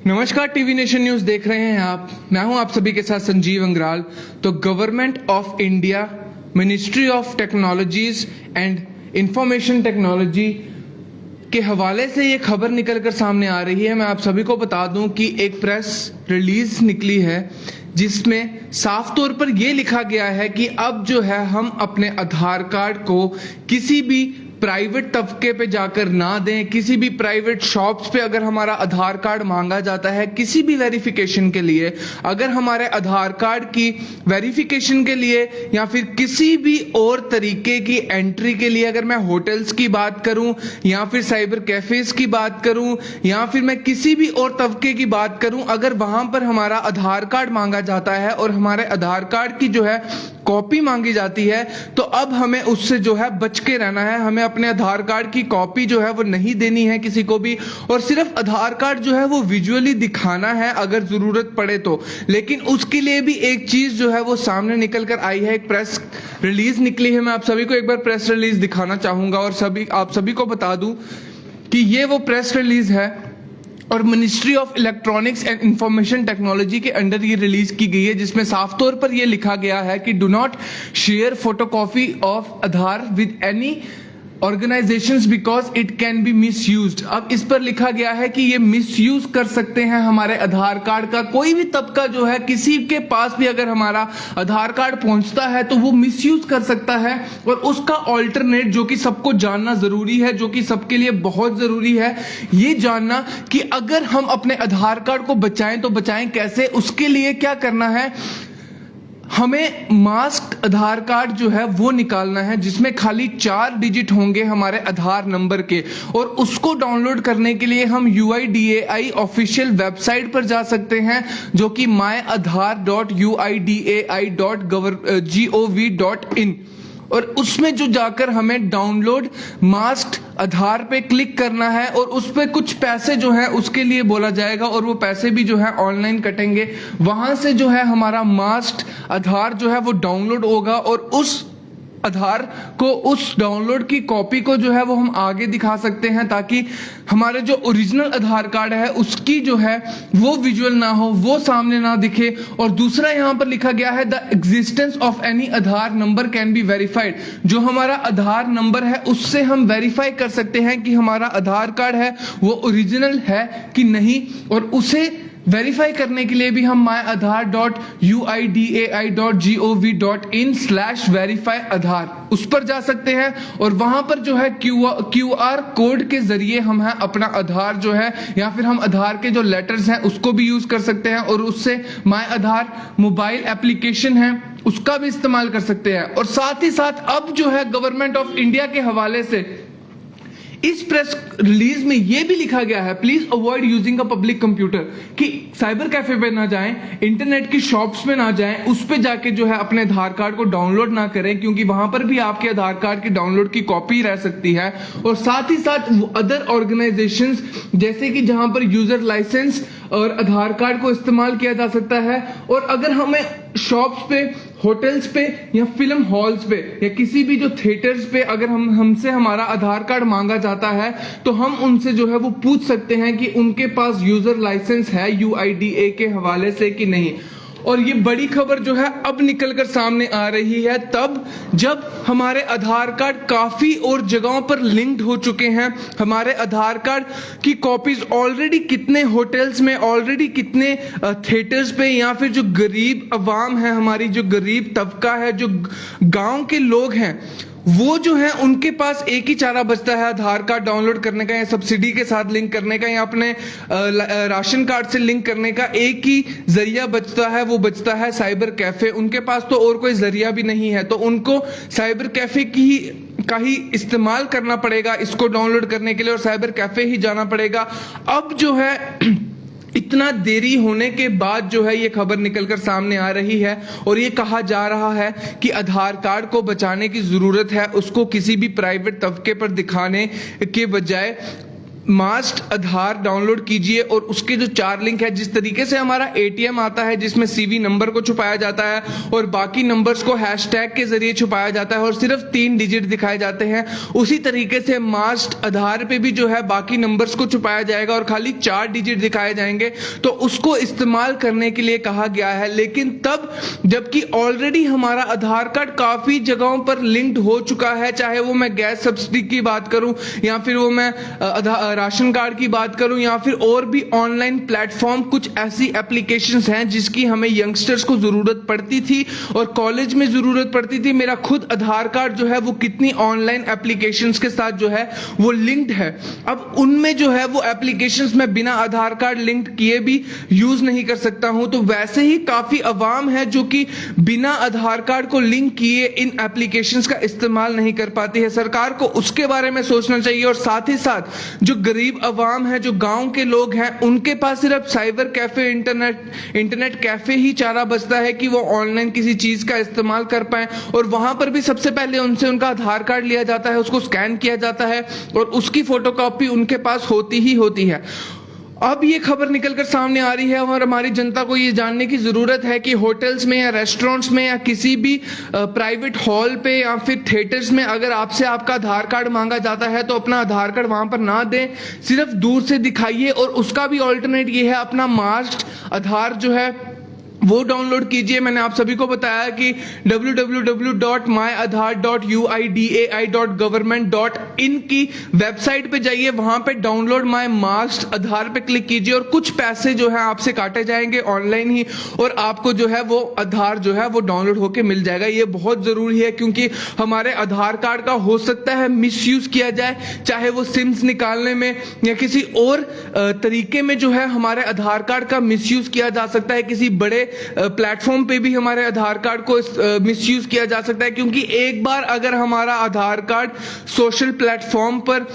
नमस्कार, TV nation news देख रहे हैं आप। मैं हूं आप सभी के साथ संजीव अंग्राल। तो government of India, ministry of technologies and information technology के हवाले से ये खबर निकलकर सामने आ रही है। मैं आप सभी को बता दूं कि एक प्रेस रिलीज निकली है जिसमें साफ तौर पर यह लिखा गया है कि अब जो है हम अपने आधार कार्ड को किसी भी प्राइवेट तबके पे जाकर ना दें। किसी भी प्राइवेट शॉप्स पे अगर हमारा आधार कार्ड मांगा जाता है किसी भी वेरिफिकेशन के लिए, अगर हमारे आधार कार्ड की वेरिफिकेशन के लिए या फिर किसी भी और तरीके की एंट्री के लिए, अगर मैं होटल्स की बात करूं या फिर साइबर कैफेज की बात करूं या फिर मैं किसी भी और तबके की बात करूं, अगर वहां पर हमारा आधार कार्ड मांगा जाता है और हमारे आधार कार्ड की जो है कॉपी मांगी जाती है, तो अब हमें उससे जो है बच के रहना है। हमें अपने आधार कार्ड की कॉपी जो है वो नहीं देनी है किसी को भी, और सिर्फ आधार कार्ड जो है वो विजुअली दिखाना है अगर जरूरत पड़े तो। लेकिन उसके लिए भी एक चीज जो है वो सामने निकल कर आई है, एक प्रेस रिलीज निकली है। मैं आप सभी को एक बार प्रेस रिलीज दिखाना चाहूंगा और आप सभी को बता दूं कि ये वो प्रेस रिलीज है और ministry of electronics and information technology के अंडर ये रिलीज की गई है, जिसमें साफ तौर पर ये लिखा गया है कि do not share photocopy of Aadhaar with any organisations because it can be misused. अब इस पर लिखा गया है कि ये मिसयूज कर सकते हैं हमारे आधार कार्ड का। कोई भी तबका जो है, किसी के पास भी अगर हमारा आधार कार्ड पहुंचता है तो वो मिसयूज कर सकता है। और उसका ऑल्टरनेट जो कि सबको जानना जरूरी है, जो कि सबके लिए बहुत जरूरी है, ये जानना कि अगर हम अपने आधार कार्ड को बचाएं तो बचाएं कैसे। उसके लिए क्या करना है, हमें मास्क आधार कार्ड जो है वो निकालना है जिसमें खाली 4 डिजिट होंगे हमारे आधार नंबर के, और उसको डाउनलोड करने के लिए हम UIDAI ऑफिशियल वेबसाइट पर जा सकते हैं जो कि myAadhar.uidai.gov.in, और उसमें जो जाकर हमें डाउनलोड मास्क आधार पे क्लिक करना है और उस पे कुछ पैसे जो है उसके लिए बोला जाएगा और वो पैसे भी जो है ऑनलाइन कटेंगे। वहां से जो है हमारा मास्क आधार जो है वो डाउनलोड होगा और उस आधार को, उस डाउनलोड की कॉपी को जो है वो हम आगे दिखा सकते हैं ताकि हमारे जो ओरिजिनल आधार कार्ड है उसकी जो है वो विजुअल ना हो, वो सामने ना दिखे। और दूसरा यहां पर लिखा गया है the existence of any Aadhaar number can be verified. जो हमारा आधार नंबर है उससे हम वेरीफाई कर सकते हैं कि हमारा आधार कार्ड है वो ओरिजिनल है कि नहीं, और उसे वेरीफाई करने के लिए भी हम myAadhar.uidai.gov.in/verify-Aadhaar उस पर जा सकते हैं और वहां पर जो है QR कोड के जरिए हम है अपना आधार जो है, या फिर हम आधार के जो लेटर्स हैं उसको भी यूज कर सकते हैं और उससे माय आधार मोबाइल एप्लीकेशन है उसका भी इस्तेमाल कर सकते हैं। और साथ ही साथ अब जो है गवर्नमेंट ऑफ इंडिया के हवाले से इस प्रेस रिलीज में यह भी लिखा गया है, please avoid using a public computer, कि साइबर कैफे पे ना जाएं, इंटरनेट की शॉप्स पे ना जाएं, उस पे जाके जो है अपने आधार कार्ड को डाउनलोड ना करें क्योंकि वहां पर भी आपके आधार कार्ड की डाउनलोड की कॉपी रह सकती है। और साथ ही साथ अदर ऑर्गेनाइजेशंस जैसे कि जहां पर यूजर लाइसेंस और आधार कार्ड को इस्तेमाल किया जा सकता है, और अगर हमें शॉप्स पे, होटल्स पे या फिल्म हॉल्स पे या किसी भी जो थिएटर्स पे अगर हमसे हमारा आधार कार्ड मांगा जाता है तो हम उनसे जो है वो पूछ सकते हैं कि उनके पास यूजर लाइसेंस है UIDA के हवाले से कि नहीं। और ये बड़ी खबर जो है अब निकलकर सामने आ रही है तब जब हमारे आधार कार्ड काफी और जगहों पर लिंक्ड हो चुके हैं। हमारे आधार कार्ड की कॉपीज ऑलरेडी कितने होटल्स में, ऑलरेडी कितने थिएटर्स पे, या फिर जो गरीब अवाम है, हमारी जो गरीब तबका है, जो गांव के लोग हैं, वो जो है उनके पास एक ही चारा बचता है आधार कार्ड डाउनलोड करने का या सब्सिडी के साथ लिंक करने का या अपने राशन कार्ड से लिंक करने का एक ही जरिया बचता है, वो बचता है साइबर कैफे। उनके पास तो और कोई जरिया भी नहीं है, तो उनको साइबर कैफे का ही इस्तेमाल करना पड़ेगा इसको डाउनलोड करने के लिए, और साइबर कैफे ही जाना पड़ेगा। अब जो है इतना देरी होने के बाद जो है ये खबर निकलकर सामने आ रही है और ये कहा जा रहा है कि आधार कार्ड को बचाने की जरूरत है, उसको किसी भी प्राइवेट तबके पर दिखाने के बजाय मास्ट आधार डाउनलोड कीजिए और उसके जो 4 लिंक है, जिस तरीके से हमारा एटीएम आता है जिसमें सीवी नंबर को छुपाया जाता है और बाकी नंबर्स को हैशटैग के जरिए छुपाया जाता है और सिर्फ 3 डिजिट दिखाए जाते हैं, उसी तरीके से मास्ट आधार पे भी जो है बाकी नंबर्स को छुपाया जाएगा और खाली 4 डिजिट दिखाए जाएंगे। तो उसको इस्तेमाल करने के लिए कहा गया है। लेकिन तब जबकि ऑलरेडी हमारा आधार कार्ड काफी जगहों पर लिंक्ड हो चुका है, चाहे वो मैं गैस सब्सिडी की बात करूं या फिर वो मैं राशन कार्ड की बात करूं या फिर और भी ऑनलाइन प्लेटफॉर्म, कुछ ऐसी एप्लीकेशंस हैं जिसकी हमें यंगस्टर्स को जरूरत पड़ती थी और कॉलेज में जरूरत पड़ती थी। मेरा खुद आधार कार्ड जो है वो कितनी ऑनलाइन एप्लीकेशंस के साथ जो है वो लिंक्ड है। अब उनमें जो है वो एप्लीकेशंस मैं बिना आधार कार्ड लिंक्ड किए भी यूज नहीं कर सकता हूं। तो वैसे ही काफी अवाम है जो कि बिना आधार कार्ड को लिंक किए इन एप्लीकेशंस का इस्तेमाल नहीं कर पाती है। सरकार को उसके बारे में सोचना चाहिए और साथ ही साथ जो गरीब अवाम है, जो गांव के लोग हैं, उनके पास सिर्फ साइबर कैफे, इंटरनेट कैफे ही चारा बचता है कि वो ऑनलाइन किसी चीज का इस्तेमाल कर पाए। और वहां पर भी सबसे पहले उनसे उनका आधार कार्ड लिया जाता है, उसको स्कैन किया जाता है और उसकी फोटोकॉपी उनके पास होती ही होती है। अब ये खबर निकलकर सामने आ रही है और हमारी जनता को ये जानने की जरूरत है कि होटल्स में या रेस्टोरेंट्स में या किसी भी प्राइवेट हॉल पे या फिर थिएटर्स में अगर आपसे आपका आधार कार्ड मांगा जाता है तो अपना आधार कार्ड वहां पर ना दें, सिर्फ दूर से दिखाइए। और उसका भी ऑल्टरनेट ये है, अपना मास्ट आधार जो है वो डाउनलोड कीजिए। मैंने आप सभी को बताया कि www.myadhar.uidai.government.in की वेबसाइट पे जाइए, वहां पे डाउनलोड माय मास्ट आधार पे क्लिक कीजिए और कुछ पैसे जो है आपसे काटे जाएंगे ऑनलाइन ही और आपको जो है वो आधार जो है वो डाउनलोड होके मिल जाएगा। ये बहुत जरूरी है क्योंकि हमारे आधार कार्ड का हो सकता है मिसयूज किया जाए, चाहे वो सिम्स निकालने में या किसी और तरीके में जो है हमारे आधार कार्ड का मिसयूज किया जा सकता है। किसी बड़े प्लेटफॉर्म पे भी हमारे आधार कार्ड को मिसयूज किया जा सकता है क्योंकि एक बार अगर हमारा आधार कार्ड सोशल प्लेटफॉर्म पर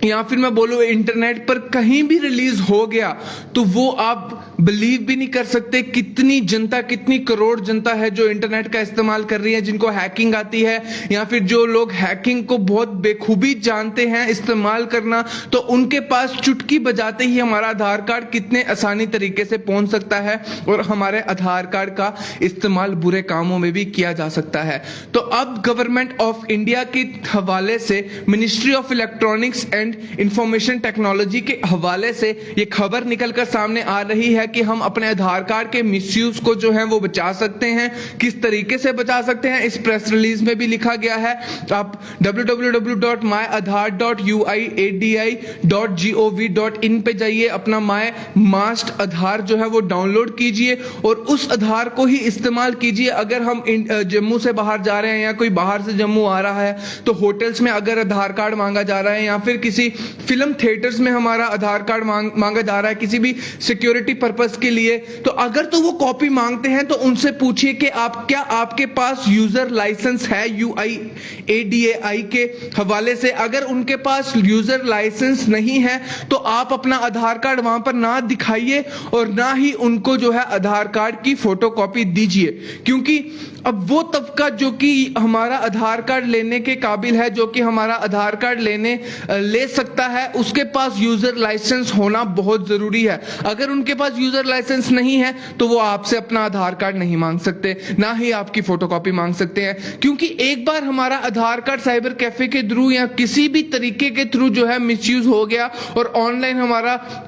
या फिर मैं बोलूं इंटरनेट पर कहीं भी रिलीज हो गया तो वो आप बिलीव भी नहीं कर सकते कितनी जनता, कितनी करोड़ जनता है जो इंटरनेट का इस्तेमाल कर रही है, जिनको हैकिंग आती है या फिर जो लोग हैकिंग को बहुत बेखूबी जानते हैं इस्तेमाल करना, तो उनके पास चुटकी बजाते ही हमारा आधार कार्ड कितने आसानी तरीके से पहुंच सकता है और हमारे आधार कार्ड का इस्तेमाल बुरे कामों में भी किया जा सकता है। तो अब गवर्नमेंट ऑफ इंडिया के हवाले से, ministry of electronics and information technology के हवाले से ये खबर निकलकर सामने आ रही है कि हम अपने आधार कार्ड के मिसयूज को जो है वो बचा सकते हैं। किस तरीके से बचा सकते हैं इस प्रेस रिलीज में भी लिखा गया है। आप www.myadhar.uidai.gov.in पे जाइए, अपना माय मास्ट आधार जो है वो डाउनलोड कीजिए और उस आधार को ही इस्तेमाल कीजिए। अगर हम जम्मू से बाहर जा रहे हैं या कोई बाहर से जम्मू आ रहा है तो होटल्स में अगर आधार कार्ड मांगा जा रहा है या फिर किसी फिल्म थिएटर्स में हमारा आधार कार्ड मांगा जा रहा है किसी भी सिक्योरिटी पर्पस के लिए, तो अगर तो वो कॉपी मांगते हैं तो उनसे पूछिए कि क्या आपके पास यूजर लाइसेंस है UIDAI के हवाले से। अगर उनके पास यूजर लाइसेंस नहीं है तो आप अपना आधार कार्ड वहां पर ना दिखाइए और ना ही उनको जो है आधार कार्ड की फोटोकॉपी दीजिए, क्योंकि अब वो तबका जो कि हमारा आधार कार्ड लेने के काबिल है, जो कि हमारा आधार कार्ड ले सकता है, उसके पास यूजर लाइसेंस होना बहुत जरूरी है। अगर उनके पास यूजर लाइसेंस नहीं है तो वो आपसे अपना आधार कार्ड नहीं मांग सकते, ना ही आपकी फोटोकॉपी मांग सकते हैं। क्योंकि एक बार हमारा आधार कार्ड साइबर कैफे के थ्रू या किसी भी तरीके के थ्रू जो है मिसयूज हो गया और ऑनलाइन हमारा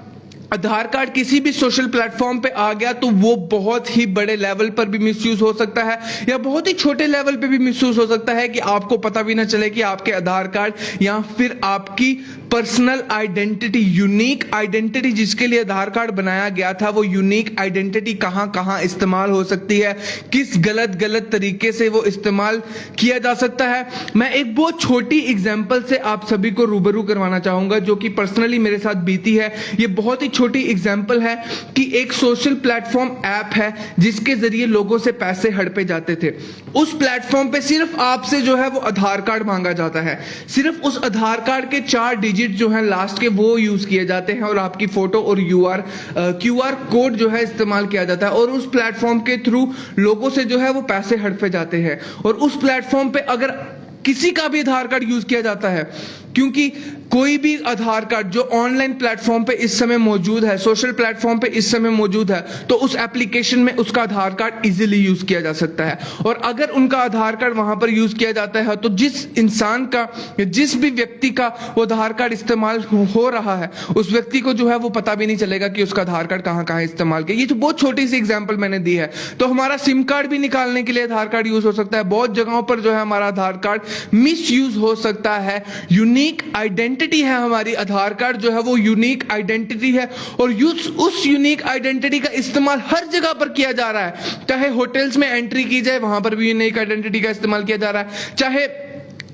आधार कार्ड किसी भी सोशल प्लेटफॉर्म पे आ गया तो वो बहुत ही बड़े लेवल पर भी मिसयूज हो सकता है या बहुत ही छोटे लेवल पे भी मिसयूज हो सकता है कि आपको पता भी ना चले कि आपके आधार कार्ड या फिर आपकी पर्सनल आइडेंटिटी, यूनिक आइडेंटिटी जिसके लिए आधार कार्ड बनाया गया था, वो यूनिक आइडेंटिटी कहां इस्तेमाल हो सकती है, किस गलत तरीके से वो इस्तेमाल किया जा सकता है। मैं एक बहुत छोटी एग्जांपल से आप सभी को रूबरू करवाना चाहूंगा जो कि पर्सनली मेरे साथ बीती है। ये बहुत ही छोटी एग्जांपल है कि एक सोशल प्लेटफॉर्म ऐप है जिसके जरिए लोगों से पैसे हड़पे जाते थे। उस प्लेटफॉर्म पे सिर्फ आपसे जो है वो आधार कार्ड मांगा जाता है, सिर्फ उस आधार कार्ड के 4 डिजिट जो है लास्ट के वो यूज किए जाते हैं और आपकी फोटो और QR कोड जो है इस्तेमाल किया जाता है और उस प्लेटफॉर्म के थ्रू लोगों से जो है वो पैसे हड़पे जाते हैं। और उस प्लेटफॉर्म पे अगर किसी का भी आधार कार्ड यूज किया जाता है क्योंकि कोई भी आधार कार्ड जो ऑनलाइन प्लेटफॉर्म पे इस समय मौजूद है, सोशल प्लेटफॉर्म पे इस समय मौजूद है, तो उस एप्लीकेशन में उसका आधार कार्ड इजीली यूज किया जा सकता है। और अगर उनका आधार कार्ड वहां पर यूज किया जाता है तो जिस इंसान का या जिस भी व्यक्ति का वो आधार कार्ड इस्तेमाल हो रहा है, उस व्यक्ति को जो है वो पता भी नहीं चलेगा कि उसका आधार कार्ड कहां कहां इस्तेमाल किया। ये जो बहुत छोटी सी एग्जांपल मैंने दी है, तो हमारा सिम कार्ड भी निकालने के लिए आधार कार्ड यूज हो सकता है। बहुत जगहों पर जो है हमारा आधार कार्ड मिस यूज हो सकता है। यूनिक आइडेंटिटी है हमारी, आधार कार्ड जो है वो यूनिक आइडेंटिटी है, और उस यूनिक आइडेंटिटी का इस्तेमाल हर जगह पर किया जा रहा है। चाहे होटल्स में एंट्री की जाए, वहां पर भी यूनिक आइडेंटिटी का इस्तेमाल किया जा रहा है। चाहे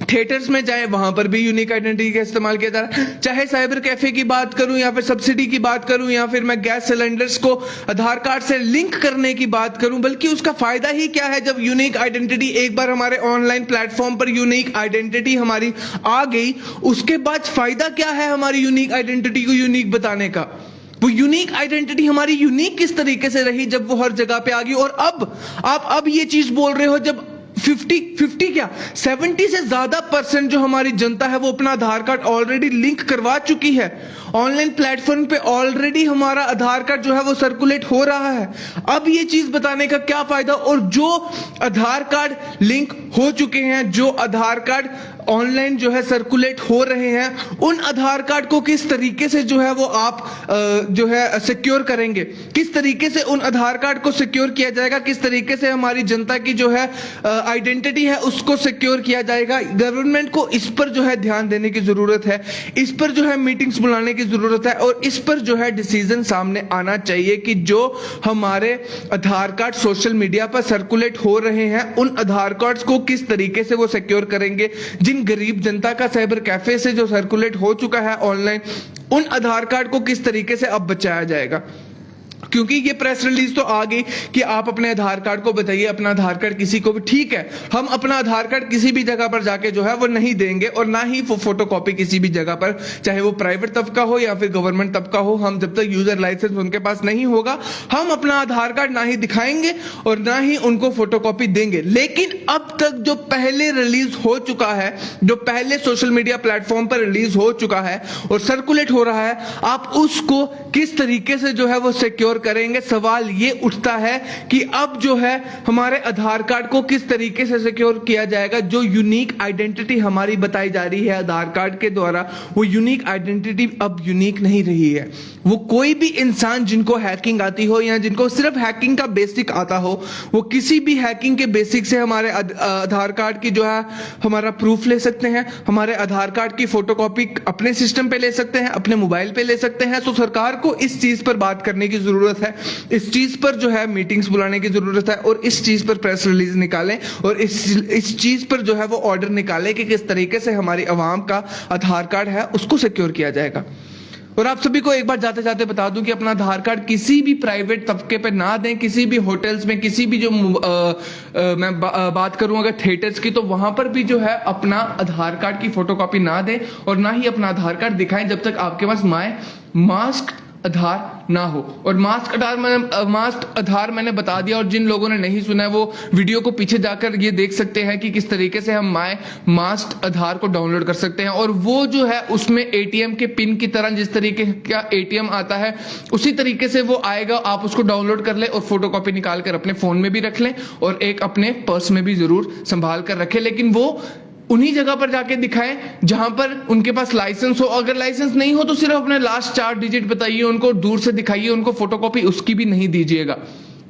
थिएटर्स में जाए, वहां पर भी यूनिक आइडेंटिटी का इस्तेमाल किया जा रहा है। चाहे साइबर कैफे की बात करूं, या फिर सब्सिडी की बात करूं, या फिर मैं गैस सिलेंडर्स को आधार कार्ड से लिंक करने की बात करूं, बल्कि उसका फायदा ही क्या है जब यूनिक आइडेंटिटी एक बार हमारे ऑनलाइन प्लेटफॉर्म पर यूनिक आइडेंटिटी हमारी आ गई, उसके बाद फायदा क्या है हमारी यूनिक आइडेंटिटी को यूनिक बताने का। वो यूनिक आइडेंटिटी हमारी यूनिक किस तरीके से रही जब वो हर जगह पे आ गई। और अब आप ये चीज बोल रहे हो जब 50 क्या 70 से ज्यादा % जो हमारी जनता है वो अपना आधार कार्ड ऑलरेडी लिंक करवा चुकी है। ऑनलाइन प्लेटफॉर्म पे ऑलरेडी हमारा आधार कार्ड जो है वो सर्कुलेट हो रहा है। अब ये चीज बताने का क्या फायदा। और जो आधार कार्ड लिंक हो चुके हैं, जो आधार कार्ड ऑनलाइन जो है सर्कुलेट हो रहे हैं, उन आधार कार्ड को किस तरीके से जो है वो आप जो है सिक्योर करेंगे, किस तरीके से उन आधार कार्ड को सिक्योर किया जाएगा, किस तरीके से हमारी जनता की जो है आइडेंटिटी है उसको सिक्योर किया जाएगा। गवर्नमेंट को इस पर जो है ध्यान देने की जरूरत है, इस पर जो है मीटिंग्स बुलाने की जरूरत है, और इस पर जो है डिसीजन सामने आना चाहिए कि जो हमारे आधार कार्ड सोशल मीडिया पर सर्कुलेट हो रहे हैं, उन आधार कार्ड्स को किस तरीके से वो सिक्योर करेंगे। जिन गरीब जनता का साइबर कैफे से जो सर्कुलेट हो चुका है ऑनलाइन, उन आधार कार्ड को किस तरीके से अब बचाया जाएगा। क्योंकि ये प्रेस रिलीज तो आ गई कि आप अपने आधार कार्ड को बताइए, अपना आधार कार्ड किसी को भी, ठीक है, हम अपना आधार कार्ड किसी भी जगह पर जाके जो है वो नहीं देंगे, और ना ही वो फोटोकॉपी किसी भी जगह पर, चाहे वो प्राइवेट तबका हो या फिर गवर्नमेंट तबका हो, हम जब तक यूजर लाइसेंस उनके पास नहीं होगा, हम अपना आधार कार्ड ना ही दिखाएंगे और ना ही उनको फोटोकॉपी देंगे। लेकिन अब तक जो पहले रिलीज हो चुका है, जो पहले सोशल मीडिया प्लेटफॉर्म पर रिलीज हो चुका है और सर्कुलेट हो रहा है, आप उसको किस तरीके से जो है वो सिक्योर करेंगे। सवाल ये उठता है कि अब जो है हमारे आधार कार्ड को किस तरीके से सिक्योर किया जाएगा। जो यूनिक आइडेंटिटी हमारी बताई जा रही है आधार कार्ड के द्वारा, वो यूनिक आइडेंटिटी अब यूनिक नहीं रही है। वो कोई भी इंसान जिनको हैकिंग आती हो या जिनको सिर्फ हैकिंग का बेसिक आता हो, वो किसी भी हैकिंग के बेसिक से हमारे आधार कार्ड की जो है हमारा प्रूफ ले सकते हैं, हमारे आधार कार्ड की फोटोकॉपी अपने सिस्टम पे ले सकते हैं, अपने मोबाइल पे ले सकते हैं। तो सरकार को इस चीज पर बात करने की जरूरत है, इस चीज पर जो है मीटिंग्स बुलाने की जरूरत है, और इस चीज पर प्रेस रिलीज निकालें, और इस चीज पर जो है वो ऑर्डर निकालें कि किस तरीके से हमारी आवाम का आधार कार्ड है उसको सिक्योर किया जाएगा। और आप सभी को एक बार जाते जाते बता दूं कि अपना आधार कार्ड किसी भी प्राइवेट तबके पे ना दें, किसी भी होटल्स में, किसी भी जो मैं बात करूं अगर थिएटर्स की, तो वहां पर भी जो है अपना आधार कार्ड की फोटोकॉपी ना दें और ना ही अपना आधार कार्ड दिखाएं जब तक आपके पास मास्क आधार ना हो। और मास्क आधार मैंने बता दिया, और जिन लोगों ने नहीं सुना है वो वीडियो को पीछे जाकर ये देख सकते हैं कि किस तरीके से हम मास्क आधार को डाउनलोड कर सकते हैं। और वो जो है उसमें एटीएम के पिन की तरह जिस तरीके का एटीएम आता है उसी तरीके से वो आएगा। आप उसको डाउनलोड कर ले और फोटोकॉपी निकाल कर अपने फोन में भी रख लें और एक अपने पर्स में भी जरूर संभाल कर रखें। लेकिन वो उन्हीं जगह पर जाके दिखाएं जहां पर उनके पास लाइसेंस हो। अगर लाइसेंस नहीं हो तो सिर्फ अपने लास्ट 4 डिजिट बताइए उनको, दूर से दिखाइए उनको, फोटोकॉपी उसकी भी नहीं दीजिएगा।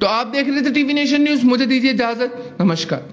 तो आप देख रहे थे टीवी नेशन न्यूज, मुझे दीजिए इजाजत, नमस्कार।